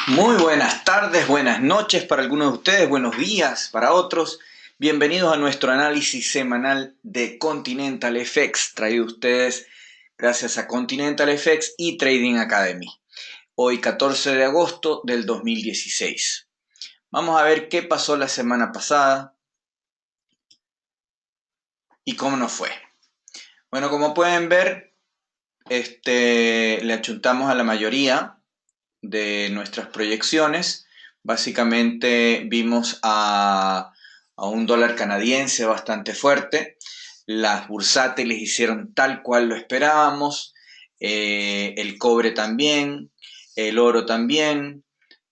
Muy buenas tardes, buenas noches para algunos de ustedes, buenos días para otros. Bienvenidos a nuestro análisis semanal de Continental FX, traído a ustedes gracias a Continental FX y Trading Academy. Hoy 14 de agosto del 2016. Vamos a ver qué pasó la semana pasada y cómo nos fue. Bueno, como pueden ver, le achuntamos a la mayoría de nuestras proyecciones. Básicamente vimos a un dólar canadiense bastante fuerte. Las bursátiles hicieron tal cual lo esperábamos. El cobre también, el oro también.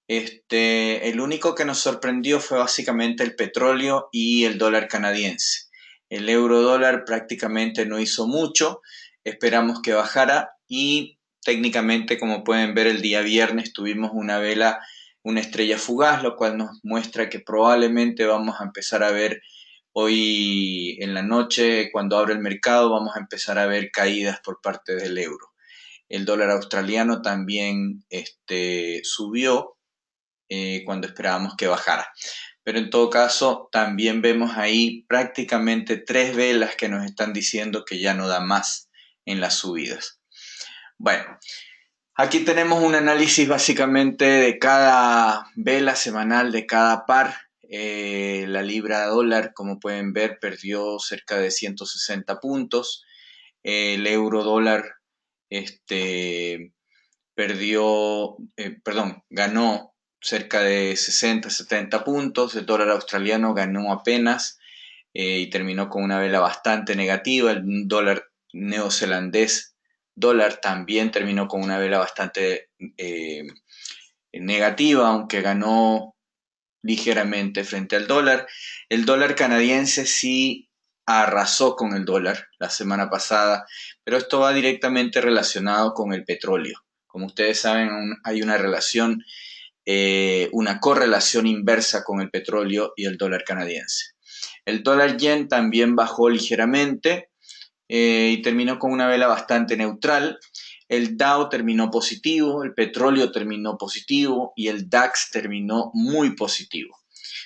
El único que nos sorprendió fue básicamente el petróleo y el dólar canadiense. El euro dólar prácticamente no hizo mucho. Esperamos que bajara y técnicamente, como pueden ver, el día viernes tuvimos una vela, una estrella fugaz, lo cual nos muestra que probablemente vamos a empezar a ver hoy en la noche, cuando abre el mercado, vamos a empezar a ver caídas por parte del euro. El dólar australiano también subió cuando esperábamos que bajara. Pero en todo caso, también vemos ahí prácticamente 3 velas que nos están diciendo que ya no da más en las subidas. Bueno, aquí tenemos un análisis básicamente de cada vela semanal de cada par. La libra dólar, como pueden ver, perdió cerca de 160 puntos. El euro dólar ganó cerca de 60, 70 puntos. El dólar australiano ganó apenas y terminó con una vela bastante negativa. El dólar neozelandés también terminó con una vela bastante negativa, aunque ganó ligeramente frente al dólar. El dólar canadiense sí arrasó con el dólar la semana pasada, pero esto va directamente relacionado con el petróleo. Como ustedes saben, hay una relación, una correlación inversa con el petróleo y el dólar canadiense. El dólar yen también bajó ligeramente y terminó con una vela bastante neutral. El Dow terminó positivo, el petróleo terminó positivo y el DAX terminó muy positivo,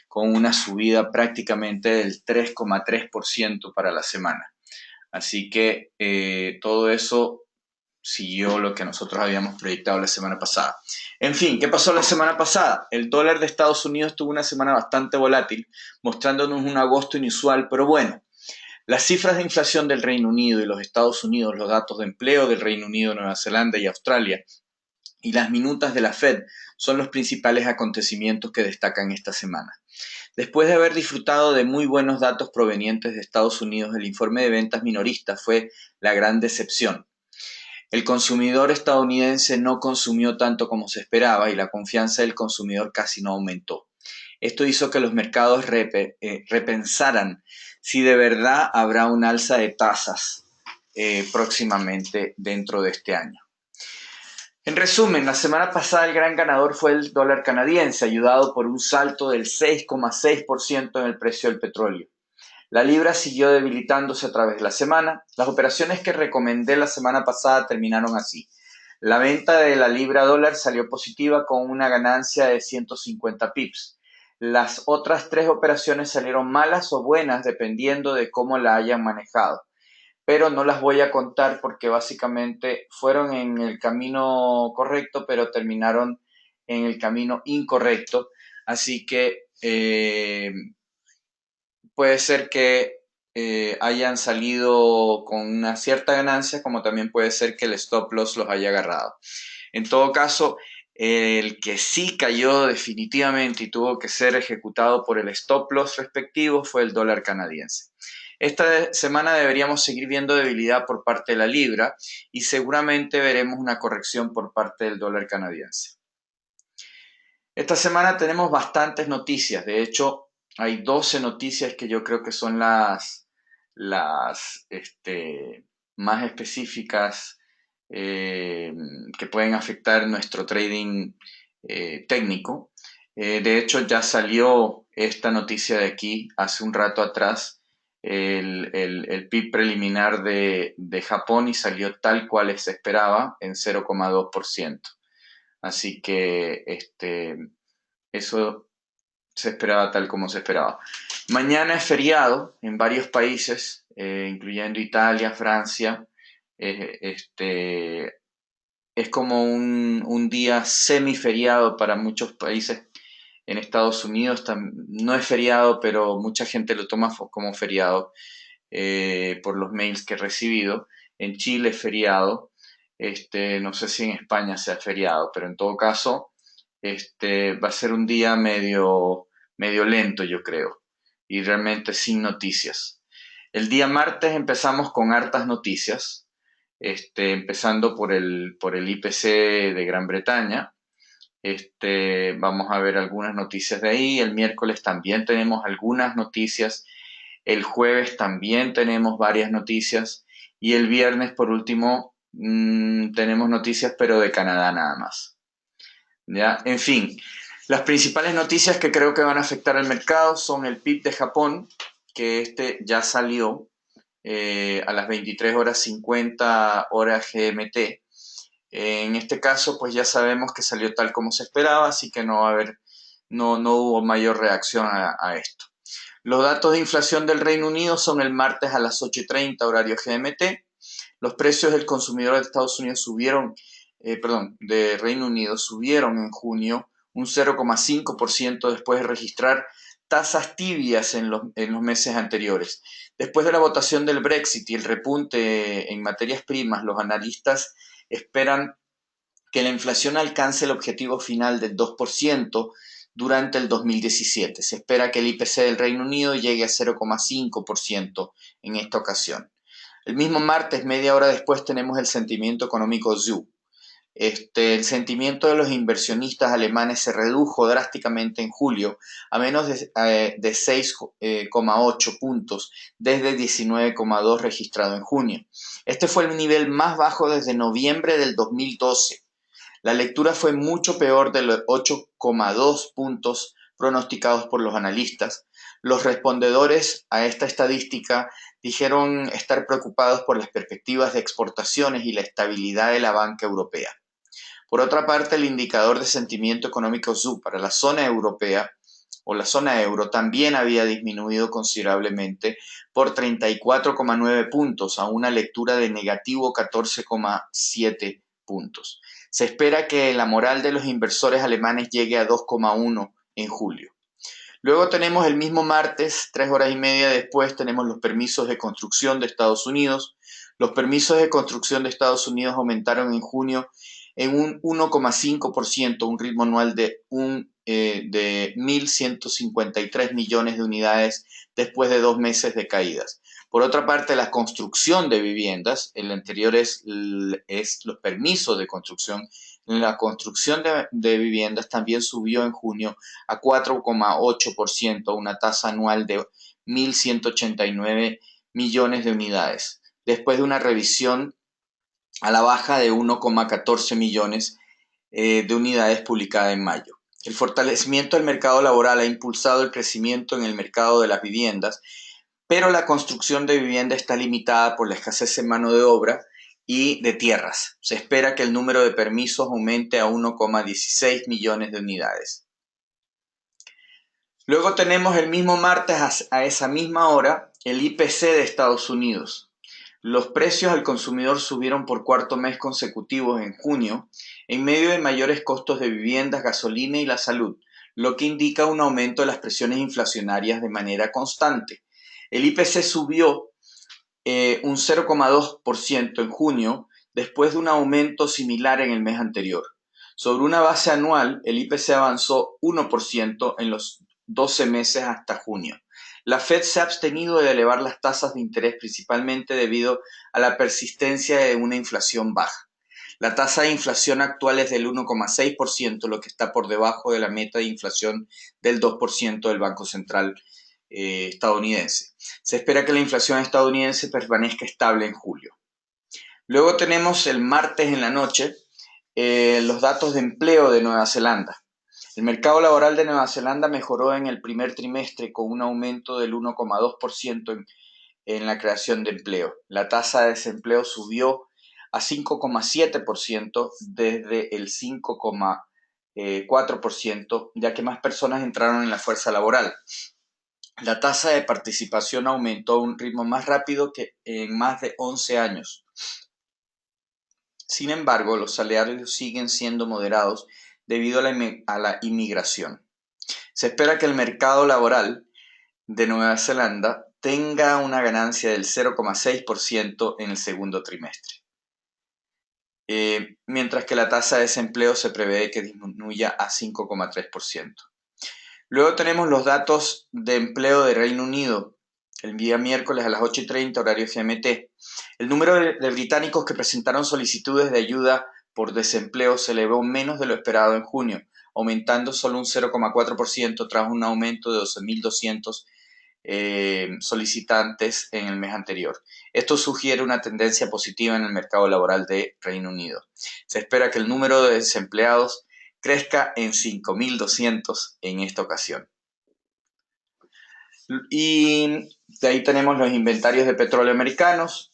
con una subida prácticamente del 3,3% para la semana. Así que todo eso siguió lo que nosotros habíamos proyectado la semana pasada. En fin, ¿qué pasó la semana pasada? El dólar de Estados Unidos tuvo una semana bastante volátil, mostrándonos un agosto inusual, pero bueno. Las cifras de inflación del Reino Unido y los Estados Unidos, los datos de empleo del Reino Unido, Nueva Zelanda y Australia y las minutas de la Fed son los principales acontecimientos que destacan esta semana. Después de haber disfrutado de muy buenos datos provenientes de Estados Unidos, el informe de ventas minoristas fue la gran decepción. El consumidor estadounidense no consumió tanto como se esperaba y la confianza del consumidor casi no aumentó. Esto hizo que los mercados repensaran si de verdad habrá un alza de tasas próximamente dentro de este año. En resumen, la semana pasada el gran ganador fue el dólar canadiense, ayudado por un salto del 6,6% en el precio del petróleo. La libra siguió debilitándose a través de la semana. Las operaciones que recomendé la semana pasada terminaron así. La venta de la libra dólar salió positiva con una ganancia de 150 pips. Las otras 3 operaciones salieron malas o buenas dependiendo de cómo la hayan manejado. Pero no las voy a contar porque básicamente fueron en el camino correcto, pero terminaron en el camino incorrecto. Así que puede ser que hayan salido con una cierta ganancia, como también puede ser que el stop loss los haya agarrado. En todo caso, el que sí cayó definitivamente y tuvo que ser ejecutado por el stop loss respectivo fue el dólar canadiense. Esta semana deberíamos seguir viendo debilidad por parte de la libra y seguramente veremos una corrección por parte del dólar canadiense. Esta semana tenemos bastantes noticias. De hecho, hay 12 noticias que yo creo que son las más específicas que pueden afectar nuestro trading técnico. De hecho, ya salió esta noticia de aquí hace un rato atrás, el PIB preliminar de Japón, y salió tal cual se esperaba, en 0,2%. Así que eso se esperaba tal como se esperaba. Mañana es feriado en varios países, incluyendo Italia, Francia. Es como un día semiferiado para muchos países. En Estados Unidos no es feriado, pero mucha gente lo toma como feriado por los mails que he recibido. En Chile es feriado. No sé si en España sea feriado, pero en todo caso, va a ser un día medio lento, yo creo, y realmente sin noticias. El día martes empezamos con hartas noticias, empezando por el IPC de Gran Bretaña. Vamos a ver algunas noticias de ahí. El miércoles también tenemos algunas noticias. El jueves también tenemos varias noticias. Y el viernes, por último, tenemos noticias, pero de Canadá nada más. ¿Ya? En fin, las principales noticias que creo que van a afectar al mercado son el PIB de Japón, que ya salió a las 23 horas 50 horas GMT. En este caso, pues ya sabemos que salió tal como se esperaba, así que no hubo mayor reacción a esto. Los datos de inflación del Reino Unido son el martes a las 8:30 horario GMT. Los precios del consumidor de Estados Unidos de Reino Unido subieron en junio un 0,5% después de registrar tasas tibias en los meses anteriores. Después de la votación del Brexit y el repunte en materias primas, los analistas esperan que la inflación alcance el objetivo final del 2% durante el 2017. Se espera que el IPC del Reino Unido llegue a 0,5% en esta ocasión. El mismo martes, media hora después, tenemos el sentimiento económico ZEW. El sentimiento de los inversionistas alemanes se redujo drásticamente en julio a menos de 6,8 puntos desde 19,2 registrado en junio. Este fue el nivel más bajo desde noviembre del 2012. La lectura fue mucho peor de los 8,2 puntos pronosticados por los analistas. Los respondedores a esta estadística dijeron estar preocupados por las perspectivas de exportaciones y la estabilidad de la banca europea. Por otra parte, el indicador de sentimiento económico ZEW para la zona europea o la zona euro también había disminuido considerablemente por 34,9 puntos a una lectura de negativo 14,7 puntos. Se espera que la moral de los inversores alemanes llegue a 2,1 en julio. Luego tenemos el mismo martes, 3 horas y media después, tenemos los permisos de construcción de Estados Unidos. Los permisos de construcción de Estados Unidos aumentaron en junio en un 1,5%, un ritmo anual de 1.153 millones de unidades después de 2 meses de caídas. Por otra parte, la construcción de viviendas, el anterior es los permisos de construcción, la construcción de viviendas también subió en junio a 4,8%, una tasa anual de 1.189 millones de unidades, después de una revisión a la baja de 1,14 millones de unidades publicada en mayo. El fortalecimiento del mercado laboral ha impulsado el crecimiento en el mercado de las viviendas, pero la construcción de vivienda está limitada por la escasez de mano de obra y de tierras. Se espera que el número de permisos aumente a 1,16 millones de unidades. Luego tenemos el mismo martes a esa misma hora el IPC de Estados Unidos. Los precios al consumidor subieron por cuarto mes consecutivo en junio, en medio de mayores costos de viviendas, gasolina y la salud, lo que indica un aumento de las presiones inflacionarias de manera constante. El IPC subió un 0,2% en junio, después de un aumento similar en el mes anterior. Sobre una base anual, el IPC avanzó 1% en los 12 meses hasta junio. La Fed se ha abstenido de elevar las tasas de interés principalmente debido a la persistencia de una inflación baja. La tasa de inflación actual es del 1,6%, lo que está por debajo de la meta de inflación del 2% del Banco Central estadounidense. Se espera que la inflación estadounidense permanezca estable en julio. Luego tenemos el martes en la noche los datos de empleo de Nueva Zelanda. El mercado laboral de Nueva Zelanda mejoró en el primer trimestre con un aumento del 1,2% en la creación de empleo. La tasa de desempleo subió a 5,7% desde el 5,4%, ya que más personas entraron en la fuerza laboral. La tasa de participación aumentó a un ritmo más rápido que en más de 11 años. Sin embargo, los salarios siguen siendo moderados debido a la inmigración. Se espera que el mercado laboral de Nueva Zelanda tenga una ganancia del 0,6% en el segundo trimestre, mientras que la tasa de desempleo se prevé que disminuya a 5,3%. Luego tenemos los datos de empleo de Reino Unido, el día miércoles a las 8:30 horario GMT. El número de británicos que presentaron solicitudes de ayuda por desempleo se elevó menos de lo esperado en junio, aumentando solo un 0,4% tras un aumento de 12.200 solicitantes en el mes anterior. Esto sugiere una tendencia positiva en el mercado laboral de Reino Unido. Se espera que el número de desempleados crezca en 5.200 en esta ocasión. Y de ahí tenemos los inventarios de petróleo americanos.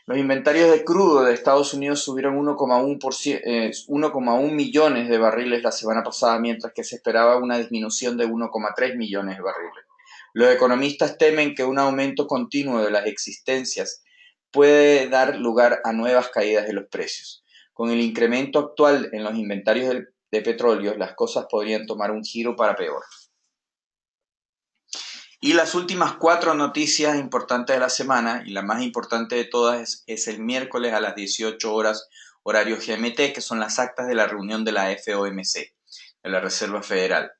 Los inventarios de crudo de Estados Unidos subieron 1,1 millones de barriles la semana pasada, mientras que se esperaba una disminución de 1,3 millones de barriles. Los economistas temen que un aumento continuo de las existencias puede dar lugar a nuevas caídas de los precios. Con el incremento actual en los inventarios de petróleo, las cosas podrían tomar un giro para peor. Y las últimas 4 noticias importantes de la semana, y la más importante de todas es el miércoles a las 18 horas horario GMT, que son las actas de la reunión de la FOMC, de la Reserva Federal.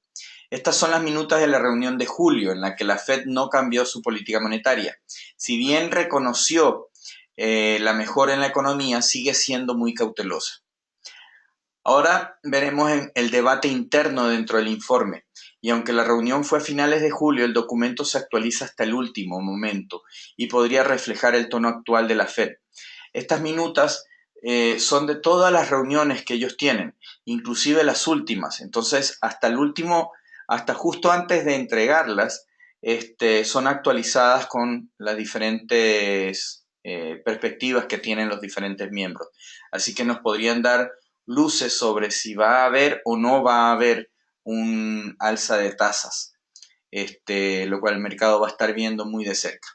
Estas son las minutas de la reunión de julio, en la que la Fed no cambió su política monetaria. Si bien reconoció la mejora en la economía, sigue siendo muy cautelosa. Ahora veremos el debate interno dentro del informe. Y aunque la reunión fue a finales de julio, el documento se actualiza hasta el último momento y podría reflejar el tono actual de la Fed. Estas minutas son de todas las reuniones que ellos tienen, inclusive las últimas. Entonces, hasta justo antes de entregarlas, son actualizadas con las diferentes perspectivas que tienen los diferentes miembros. Así que nos podrían dar luces sobre si va a haber o no va a haber un alza de tasas, lo cual el mercado va a estar viendo muy de cerca.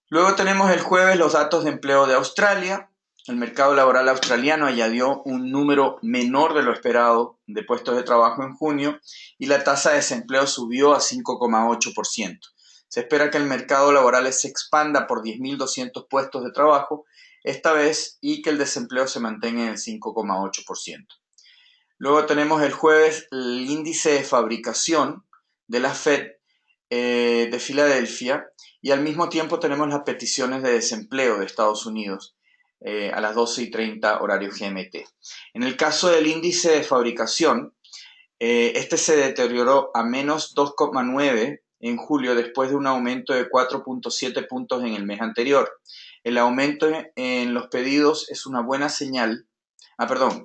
Luego tenemos el jueves los datos de empleo de Australia. El mercado laboral australiano añadió un número menor de lo esperado de puestos de trabajo en junio y la tasa de desempleo subió a 5,8%. Se espera que el mercado laboral se expanda por 10.200 puestos de trabajo esta vez y que el desempleo se mantenga en el 5,8%. Luego tenemos el jueves el índice de fabricación de la Fed de Filadelfia y al mismo tiempo tenemos las peticiones de desempleo de Estados Unidos a las 12:30 horario GMT. En el caso del índice de fabricación, este se deterioró a menos 2,9 en julio después de un aumento de 4,7 puntos en el mes anterior. El aumento en los pedidos es una buena señal.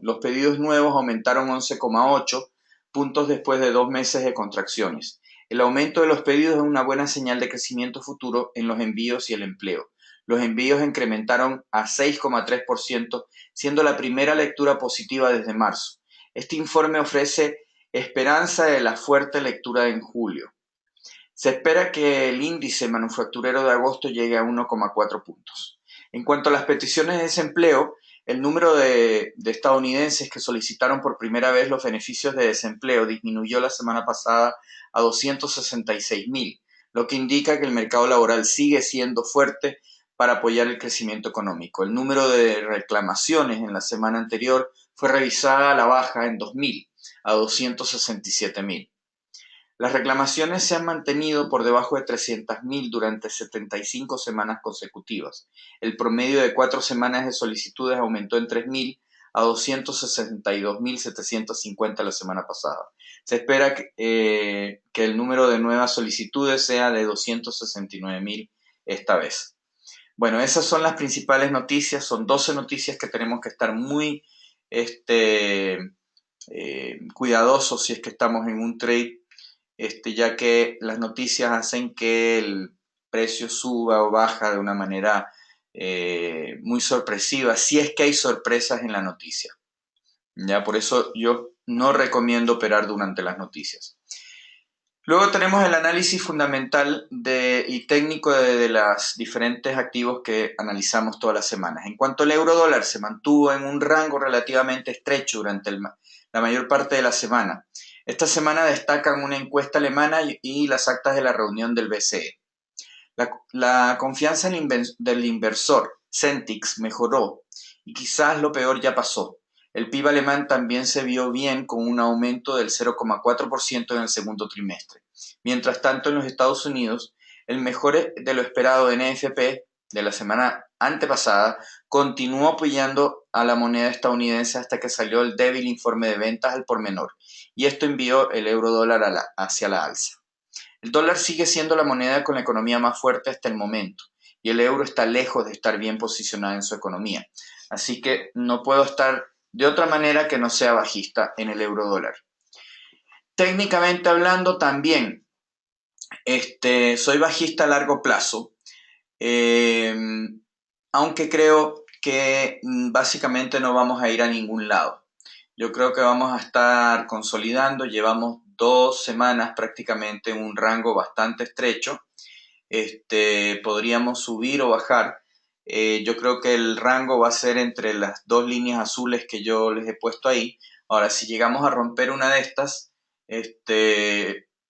Los pedidos nuevos aumentaron 11,8 puntos después de 2 meses de contracciones. El aumento de los pedidos es una buena señal de crecimiento futuro en los envíos y el empleo. Los envíos incrementaron a 6,3%, siendo la primera lectura positiva desde marzo. Este informe ofrece esperanza de la fuerte lectura en julio. Se espera que el índice manufacturero de agosto llegue a 1,4 puntos. En cuanto a las peticiones de desempleo, el número de estadounidenses que solicitaron por primera vez los beneficios de desempleo disminuyó la semana pasada a 266.000, lo que indica que el mercado laboral sigue siendo fuerte para apoyar el crecimiento económico. El número de reclamaciones en la semana anterior fue revisada a la baja en 2.000, a 267.000. Las reclamaciones se han mantenido por debajo de 300.000 durante 75 semanas consecutivas. El promedio de 4 semanas de solicitudes aumentó en 3.000 a 262.750 la semana pasada. Se espera que el número de nuevas solicitudes sea de 269.000 esta vez. Bueno, esas son las principales noticias. Son 12 noticias que tenemos que estar muy cuidadosos si es que estamos en un trade, ya que las noticias hacen que el precio suba o baja de una manera muy sorpresiva, si es que hay sorpresas en la noticia. Ya, por eso yo no recomiendo operar durante las noticias. Luego tenemos el análisis fundamental y técnico de los diferentes activos que analizamos todas las semanas. En cuanto al euro dólar, se mantuvo en un rango relativamente estrecho durante la mayor parte de la semana. Esta semana destacan una encuesta alemana y las actas de la reunión del BCE. La confianza del inversor, Centix, mejoró y quizás lo peor ya pasó. El PIB alemán también se vio bien con un aumento del 0,4% en el segundo trimestre. Mientras tanto, en los Estados Unidos, el mejor de lo esperado NFP de la semana antepasada continuó apoyando a la moneda estadounidense hasta que salió el débil informe de ventas al por menor, y esto envió el euro dólar hacia la alza. El dólar sigue siendo la moneda con la economía más fuerte hasta el momento, y el euro está lejos de estar bien posicionado en su economía. Así que no puedo estar de otra manera que no sea bajista en el euro dólar. Técnicamente hablando también, soy bajista a largo plazo, aunque creo que básicamente no vamos a ir a ningún lado. Yo creo que vamos a estar consolidando, llevamos 2 semanas prácticamente en un rango bastante estrecho. Podríamos subir o bajar. Yo creo que el rango va a ser entre las dos líneas azules que yo les he puesto ahí. Ahora, si llegamos a romper una de estas,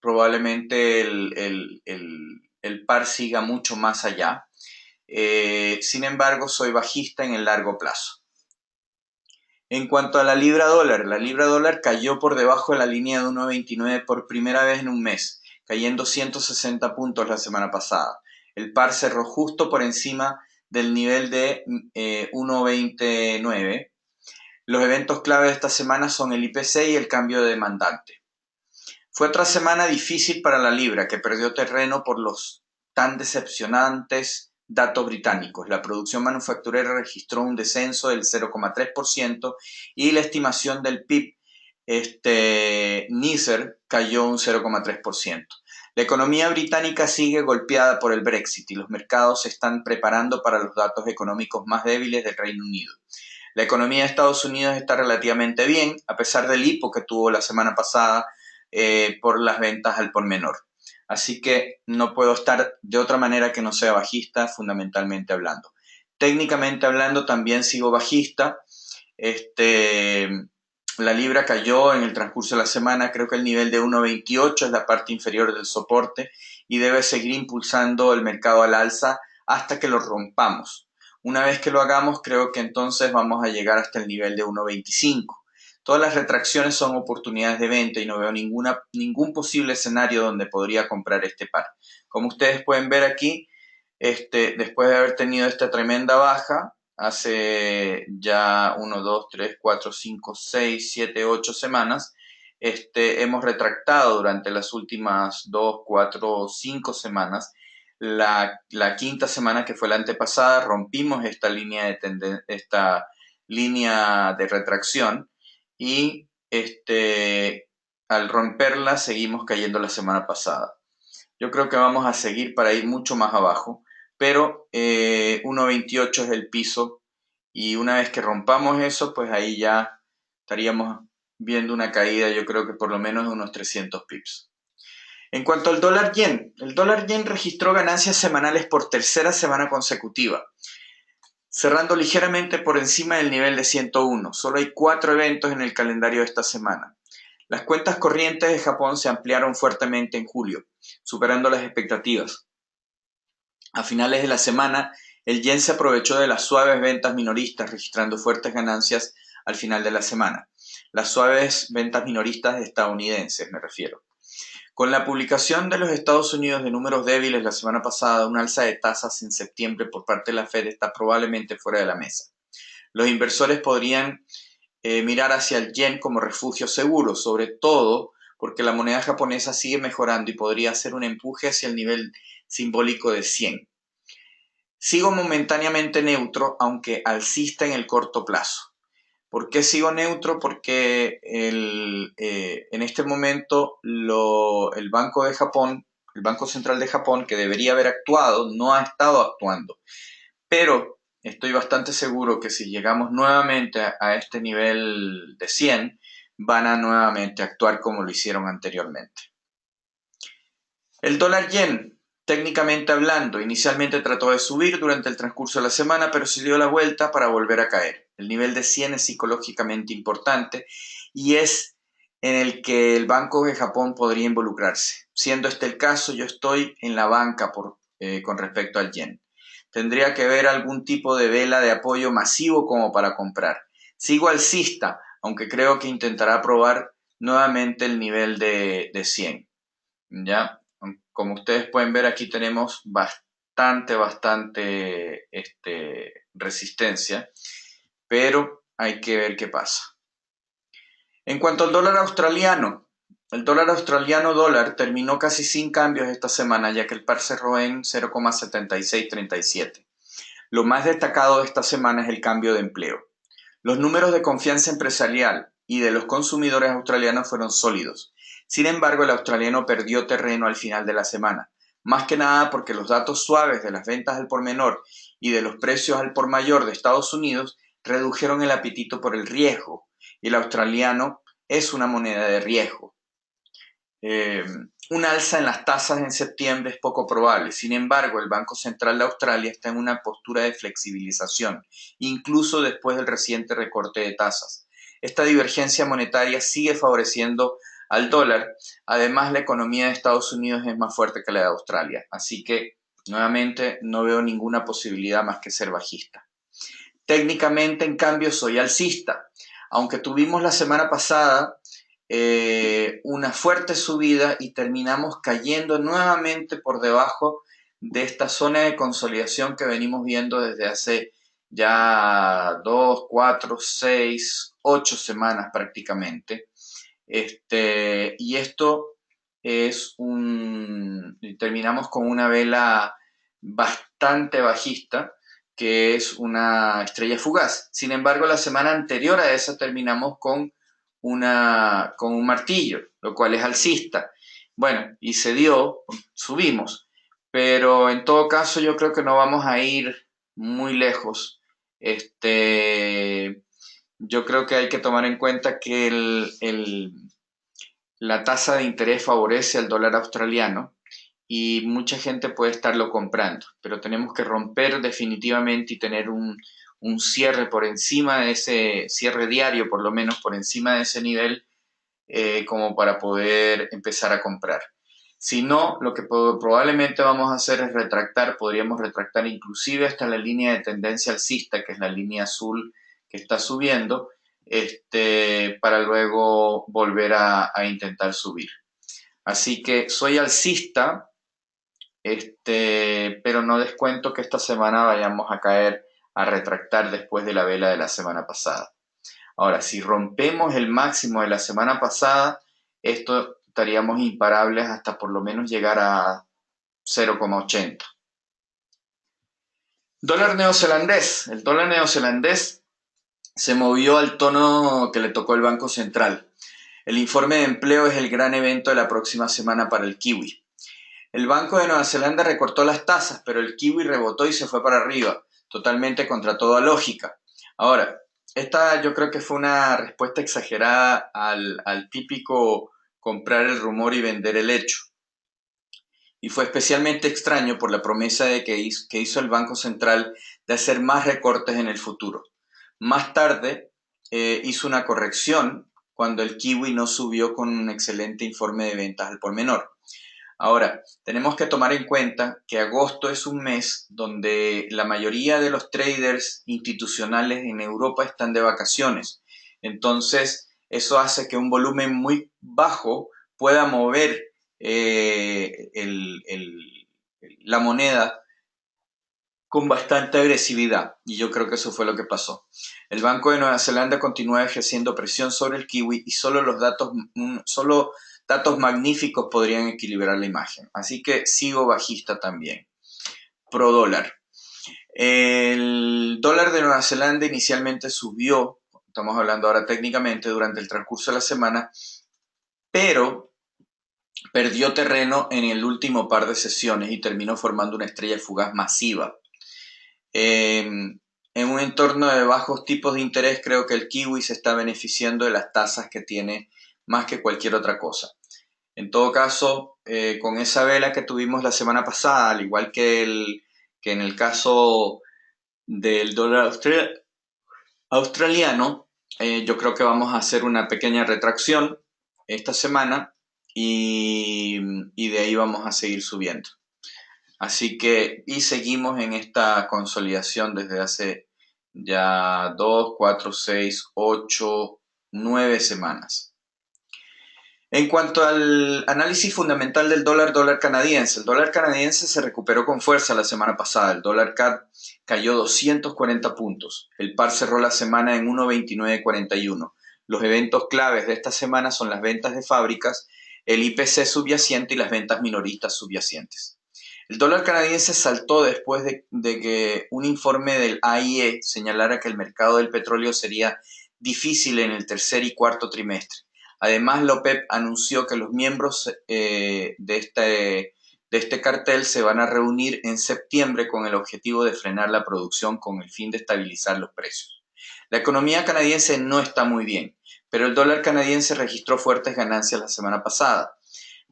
probablemente el par siga mucho más allá. Sin embargo, soy bajista en el largo plazo. En cuanto a la libra dólar cayó por debajo de la línea de 1.29 por primera vez en un mes, cayendo 160 puntos la semana pasada. El par cerró justo por encima del nivel de 1.29. Los eventos clave de esta semana son el IPC y el cambio de demandante. Fue otra semana difícil para la libra, que perdió terreno por los tan decepcionantes datos británicos. La producción manufacturera registró un descenso del 0,3% y la estimación del PIB NISR cayó un 0,3%. La economía británica sigue golpeada por el Brexit y los mercados se están preparando para los datos económicos más débiles del Reino Unido. La economía de Estados Unidos está relativamente bien, a pesar del hipo que tuvo la semana pasada por las ventas al por menor. Así que no puedo estar de otra manera que no sea bajista, fundamentalmente hablando. Técnicamente hablando, también sigo bajista. La libra cayó en el transcurso de la semana. Creo que el nivel de 1.28 es la parte inferior del soporte y debe seguir impulsando el mercado al alza hasta que lo rompamos. Una vez que lo hagamos, creo que entonces vamos a llegar hasta el nivel de 1.25. Todas las retracciones son oportunidades de venta y no veo ningún posible escenario donde podría comprar este par. Como ustedes pueden ver aquí, después de haber tenido esta tremenda baja, hace ya 1, 2, 3, 4, 5, 6, 7, 8 semanas, hemos retractado durante las últimas 2, 4, 5 semanas. La quinta semana, que fue la antepasada, rompimos esta línea de retracción y al romperla seguimos cayendo la semana pasada. Yo creo que vamos a seguir para ir mucho más abajo, pero 1.28 es el piso y una vez que rompamos eso, pues ahí ya estaríamos viendo una caída, yo creo que por lo menos de unos 300 pips. En cuanto al dólar yen, el dólar yen registró ganancias semanales por tercera semana consecutiva, cerrando ligeramente por encima del nivel de 101. Solo hay 4 eventos en el calendario de esta semana. Las cuentas corrientes de Japón se ampliaron fuertemente en julio, superando las expectativas. A finales de la semana, el yen se aprovechó de las suaves ventas minoristas, registrando fuertes ganancias al final de la semana. Las suaves ventas minoristas estadounidenses, me refiero. Con la publicación de los Estados Unidos de números débiles la semana pasada, un alza de tasas en septiembre por parte de la Fed está probablemente fuera de la mesa. Los inversores podrían mirar hacia el yen como refugio seguro, sobre todo porque la moneda japonesa sigue mejorando y podría hacer un empuje hacia el nivel simbólico de 100. Sigo momentáneamente neutro, aunque alcista en el corto plazo. ¿Por qué sigo neutro? Porque en este momento el Banco de Japón, el Banco Central de Japón, que debería haber actuado, no ha estado actuando. Pero estoy bastante seguro que si llegamos nuevamente a este nivel de 100, van a nuevamente actuar como lo hicieron anteriormente. El dólar yen, técnicamente hablando, inicialmente trató de subir durante el transcurso de la semana, pero se dio la vuelta para volver a caer. El nivel de 100 es psicológicamente importante y es en el que el Banco de Japón podría involucrarse. Siendo este el caso, yo estoy en la banca con respecto al yen. Tendría que haber algún tipo de vela de apoyo masivo como para comprar. Sigo alcista, aunque creo que intentará probar nuevamente el nivel de 100. ¿Ya? Como ustedes pueden ver, aquí tenemos bastante resistencia, pero hay que ver qué pasa. En cuanto al dólar australiano, el dólar australiano dólar terminó casi sin cambios esta semana, ya que el par cerró en 0,7637. Lo más destacado de esta semana es el cambio de empleo. Los números de confianza empresarial y de los consumidores australianos fueron sólidos. Sin embargo, el australiano perdió terreno al final de la semana, más que nada porque los datos suaves de las ventas al por menor y de los precios al por mayor de Estados Unidos redujeron el apetito por el riesgo, y el australiano es una moneda de riesgo. Un alza en las tasas en septiembre es poco probable. Sin embargo, el Banco Central de Australia está en una postura de flexibilización, incluso después del reciente recorte de tasas. Esta divergencia monetaria sigue favoreciendo al dólar. Además, la economía de Estados Unidos es más fuerte que la de Australia. Así que, nuevamente, no veo ninguna posibilidad más que ser bajista. Técnicamente, en cambio, soy alcista. Aunque tuvimos la semana pasada una fuerte subida y terminamos cayendo nuevamente por debajo de esta zona de consolidación que venimos viendo desde hace ya 2, 4, 6, 8 semanas prácticamente. Y esto terminamos con una vela bastante bajista, que es una estrella fugaz. Sin embargo, la semana anterior a esa terminamos con un martillo, lo cual es alcista. Bueno, y se dio, subimos, pero en todo caso yo creo que no vamos a ir muy lejos. Yo creo que hay que tomar en cuenta que la tasa de interés favorece al dólar australiano y mucha gente puede estarlo comprando, pero tenemos que romper definitivamente y tener un cierre por encima de ese cierre diario, por lo menos por encima de ese nivel, como para poder empezar a comprar. Si no, lo que probablemente vamos a hacer es retractar, podríamos retractar inclusive hasta la línea de tendencia alcista, que es la línea azul que está subiendo, para luego volver a intentar subir. Así que soy alcista, pero no descuento que esta semana vayamos a caer a retractar después de la vela de la semana pasada. Ahora, si rompemos el máximo de la semana pasada, esto estaríamos imparables hasta por lo menos llegar a 0,80. Dólar neozelandés. El dólar neozelandés se movió al tono que le tocó el Banco Central. El informe de empleo es el gran evento de la próxima semana para el kiwi. El Banco de Nueva Zelanda recortó las tasas, pero el kiwi rebotó y se fue para arriba, totalmente contra toda lógica. Ahora, esta yo creo que fue una respuesta exagerada al típico comprar el rumor y vender el hecho. Y fue especialmente extraño por la promesa que hizo el Banco Central de hacer más recortes en el futuro. Más tarde hizo una corrección cuando el kiwi no subió con un excelente informe de ventas al por menor. Ahora, tenemos que tomar en cuenta que agosto es un mes donde la mayoría de los traders institucionales en Europa están de vacaciones. Entonces, eso hace que un volumen muy bajo pueda mover la moneda con bastante agresividad, y yo creo que eso fue lo que pasó. El Banco de Nueva Zelanda continúa ejerciendo presión sobre el kiwi y solo datos magníficos podrían equilibrar la imagen. Así que sigo bajista también. Pro dólar. El dólar de Nueva Zelanda inicialmente subió, estamos hablando ahora técnicamente, durante el transcurso de la semana, pero perdió terreno en el último par de sesiones y terminó formando una estrella fugaz masiva. en un entorno de bajos tipos de interés, creo que el kiwi se está beneficiando de las tasas que tiene más que cualquier otra cosa. En todo caso, con esa vela que tuvimos la semana pasada, al igual que en el caso del dólar australiano, yo creo que vamos a hacer una pequeña retracción esta semana y de ahí vamos a seguir subiendo. Así que, y seguimos en esta consolidación desde hace ya 2, 4, 6, 8, 9 semanas. En cuanto al análisis fundamental del dólar canadiense, el dólar canadiense se recuperó con fuerza la semana pasada. El dólar CAD cayó 240 puntos. El par cerró la semana en 1.2941. Los eventos claves de esta semana son las ventas de fábricas, el IPC subyacente y las ventas minoristas subyacentes. El dólar canadiense saltó después de que un informe del AIE señalara que el mercado del petróleo sería difícil en el tercer y cuarto trimestre. Además, la OPEP anunció que los miembros de este cartel se van a reunir en septiembre con el objetivo de frenar la producción con el fin de estabilizar los precios. La economía canadiense no está muy bien, pero el dólar canadiense registró fuertes ganancias la semana pasada.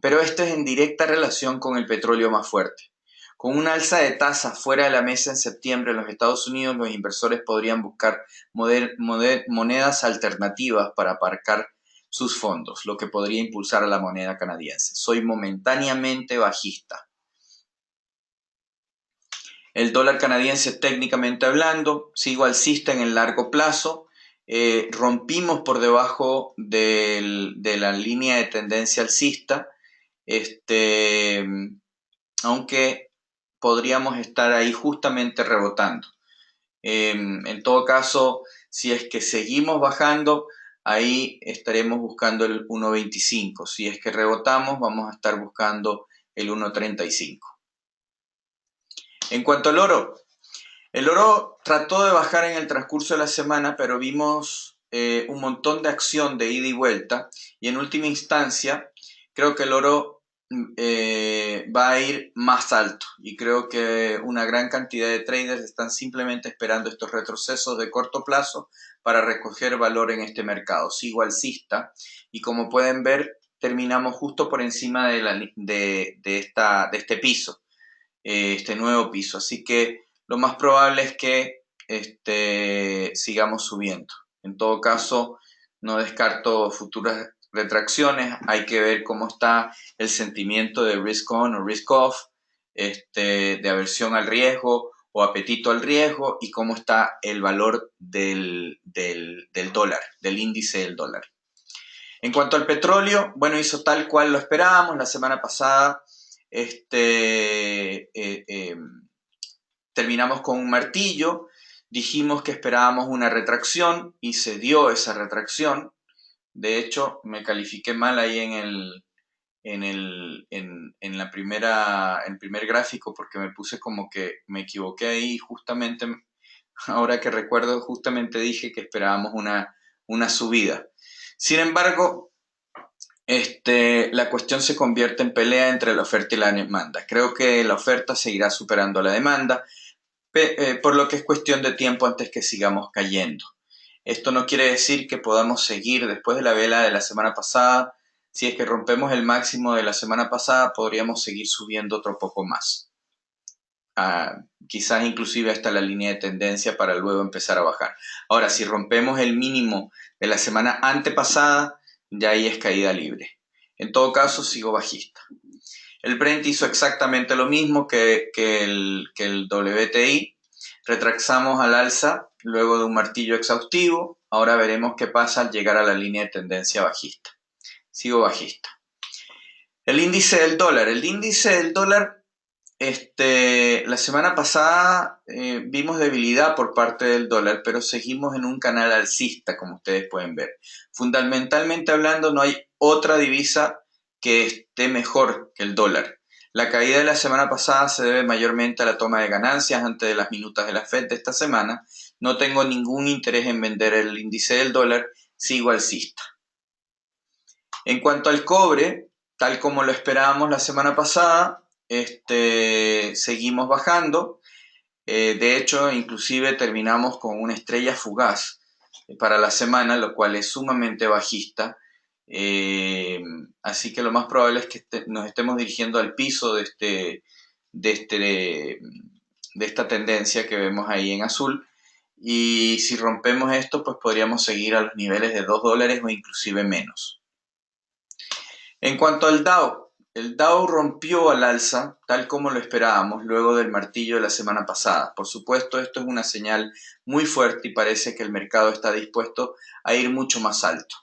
Pero esto es en directa relación con el petróleo más fuerte. Con una alza de tasas fuera de la mesa en septiembre en los Estados Unidos, los inversores podrían buscar monedas alternativas para aparcar sus fondos, lo que podría impulsar a la moneda canadiense. Soy momentáneamente bajista. El dólar canadiense, técnicamente hablando, sigo alcista en el largo plazo. Rompimos por debajo de la línea de tendencia alcista, aunque podríamos estar ahí justamente rebotando. En todo caso, si es que seguimos bajando, ahí estaremos buscando el 1.25. Si es que rebotamos, vamos a estar buscando el 1.35. En cuanto al oro, el oro trató de bajar en el transcurso de la semana, pero vimos un montón de acción de ida y vuelta, y en última instancia creo que el oro va a ir más alto, y creo que una gran cantidad de traders están simplemente esperando estos retrocesos de corto plazo para recoger valor en este mercado. Sigo alcista, y como pueden ver, terminamos justo por encima de este piso, este nuevo piso, así que lo más probable es que sigamos subiendo. En todo caso, no descarto futuras retracciones. Hay que ver cómo está el sentimiento de risk on o risk off, de aversión al riesgo o apetito al riesgo, y cómo está el valor del dólar, del índice del dólar. En cuanto al petróleo, bueno, hizo tal cual lo esperábamos la semana pasada. Terminamos con un martillo, dijimos que esperábamos una retracción y se dio esa retracción. De hecho, me califiqué mal ahí en el primer gráfico, porque me puse como que me equivoqué ahí. Justamente, ahora que recuerdo, justamente dije que esperábamos una subida. Sin embargo, la cuestión se convierte en pelea entre la oferta y la demanda. Creo que la oferta seguirá superando a la demanda, por lo que es cuestión de tiempo antes que sigamos cayendo. Esto no quiere decir que podamos seguir después de la vela de la semana pasada. Si es que rompemos el máximo de la semana pasada, podríamos seguir subiendo otro poco más. Quizás inclusive hasta la línea de tendencia para luego empezar a bajar. Ahora, si rompemos el mínimo de la semana antepasada, ya ahí es caída libre. En todo caso, sigo bajista. El Brent hizo exactamente lo mismo que el WTI. Retrasamos al alza luego de un martillo exhaustivo. Ahora veremos qué pasa al llegar a la línea de tendencia bajista. Sigo bajista. El índice del dólar. El índice del dólar, la semana pasada vimos debilidad por parte del dólar, pero seguimos en un canal alcista, como ustedes pueden ver. Fundamentalmente hablando, no hay otra divisa que esté mejor que el dólar. La caída de la semana pasada se debe mayormente a la toma de ganancias antes de las minutas de la Fed de esta semana. No tengo ningún interés en vender el índice del dólar, sigo alcista. En cuanto al cobre, tal como lo esperábamos la semana pasada, seguimos bajando. De hecho, inclusive terminamos con una estrella fugaz para la semana, lo cual es sumamente bajista. Así que lo más probable es que nos estemos dirigiendo al piso de, este, de esta tendencia que vemos ahí en azul. Y si rompemos esto, pues podríamos seguir a los niveles de $2 o inclusive menos. En cuanto al Dow, el Dow rompió al alza, tal como lo esperábamos, luego del martillo de la semana pasada. Por supuesto, esto es una señal muy fuerte y parece que el mercado está dispuesto a ir mucho más alto.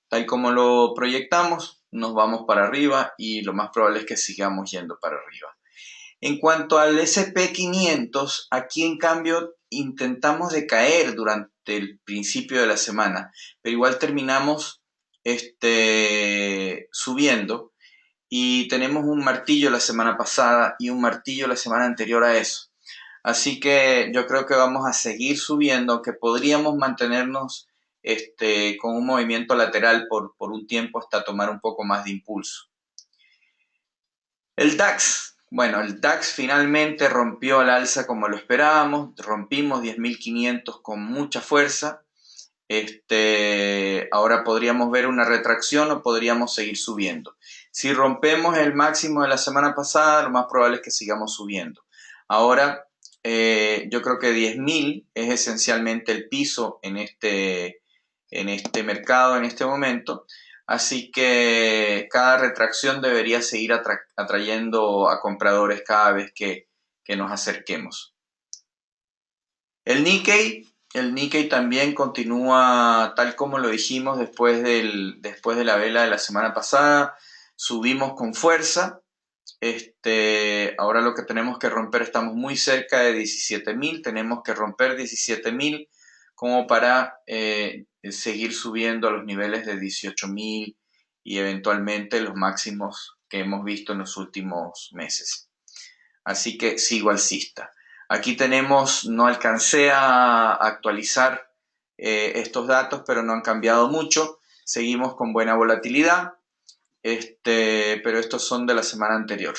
Tal como lo proyectamos, nos vamos para arriba y lo más probable es que sigamos yendo para arriba. En cuanto al S&P 500, aquí en cambio intentamos decaer durante el principio de la semana, pero igual terminamos subiendo y tenemos un martillo la semana pasada y un martillo la semana anterior a eso. Así que yo creo que vamos a seguir subiendo, que podríamos mantenernos con un movimiento lateral por un tiempo hasta tomar un poco más de impulso. El DAX. Bueno, el DAX finalmente rompió al alza como lo esperábamos, rompimos 10.500 con mucha fuerza. Ahora podríamos ver una retracción o podríamos seguir subiendo. Si rompemos el máximo de la semana pasada, lo más probable es que sigamos subiendo. Ahora, yo creo que 10.000 es esencialmente el piso en este mercado, en este momento. Así que cada retracción debería seguir atrayendo a compradores cada vez que nos acerquemos. El Nikkei también continúa tal como lo dijimos después de la vela de la semana pasada. Subimos con fuerza. Ahora lo que tenemos que romper, estamos muy cerca de 17.000. Tenemos que romper 17.000 como para seguir subiendo a los niveles de 18.000 y eventualmente los máximos que hemos visto en los últimos meses. Así que sigo alcista. Aquí tenemos, no alcancé a actualizar estos datos, pero no han cambiado mucho. Seguimos con buena volatilidad, pero estos son de la semana anterior.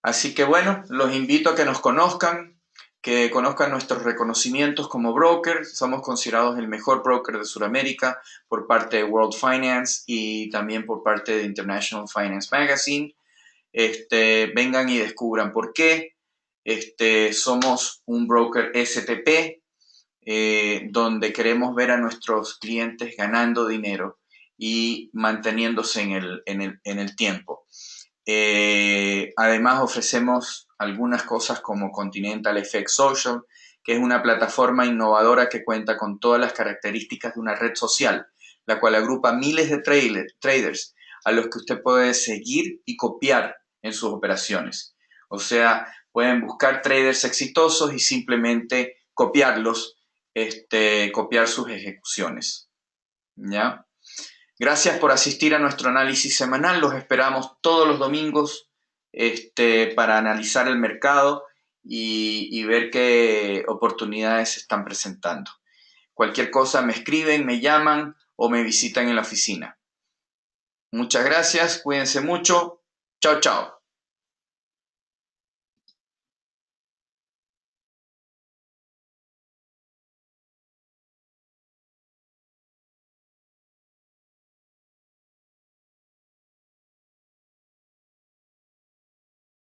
Así que bueno, los invito a que nos conozcan, que conozcan nuestros reconocimientos como broker. Somos considerados el mejor broker de Sudamérica por parte de World Finance y también por parte de International Finance Magazine. Vengan y descubran por qué. Somos un broker STP, donde queremos ver a nuestros clientes ganando dinero y manteniéndose en el tiempo. Además ofrecemos algunas cosas como Continental FX Social, que es una plataforma innovadora que cuenta con todas las características de una red social, la cual agrupa miles de traders a los que usted puede seguir y copiar en sus operaciones. O sea, pueden buscar traders exitosos y simplemente copiarlos, copiar sus ejecuciones. ¿Ya? Gracias por asistir a nuestro análisis semanal. Los esperamos todos los domingos para analizar el mercado y ver qué oportunidades se están presentando. Cualquier cosa me escriben, me llaman o me visitan en la oficina. Muchas gracias, cuídense mucho. Chao, chao.